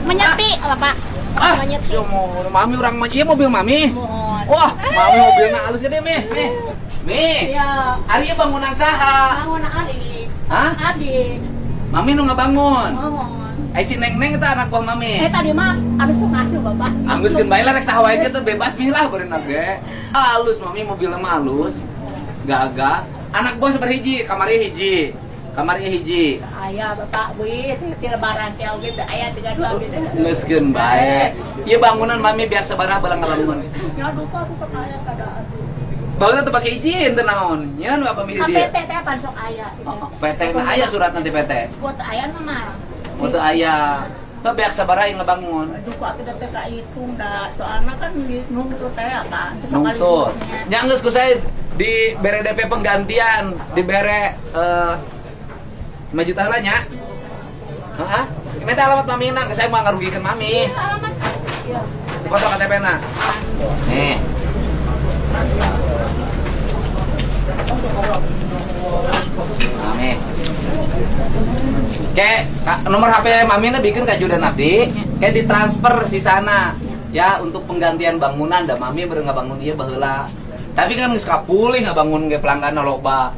Menyeti apa Pak? Menyeti. Mami orang iya mobil mami. Mohon. Wah, mami mobilnya halus gede meh. Nih. Iya. Ari bangunan saha? Bangun adik. Hah? Adik. Mami nu ngabangun. Mohon. Si Neng itu anak buah mami. Tadi Mas, anu sok ngasuh Bapak. Anggus geun bae lah rek saha wae teh bebas mih lah berenang ge. Halus mami mobilnya mah halus. Gagah. Anak bos berhiji, kamarnya hiji. Kamarnya hiji. Aya Bapak buit, ti lebaran teh oge teh aya 32 gitu. Geus geun bae. Ieu bangunan mami biak sabaraha balang ngalamun. Ya duka tuh aya keadaan. Bangunan teu pake izin teu naon. Nyeun apa milih dia? PT teh pan sok aya. PT na aya surat nanti PT. Buat aya mah. Untuk aya. Teu beak sabaraha yang ngebangun. Duka kita teh kahitung da soalna kan nunggu teh apa. Nungtu. Nya geus ku saya di bere DP penggantian, di bere 5 juta lah nya. Heeh. Minta alamat mami nang, saya mau ngarugikan mami. Alamat. Iya. Foto KTP na. Nih. Mami. Kayak nomor HP mami na bikin kajudan abdi, kayak ditransfer si sana. Ya untuk penggantian bangunan da mami baru ngabangun ieu baheula. Tapi kan geus kapulih ngabangun ge pelanggan loba.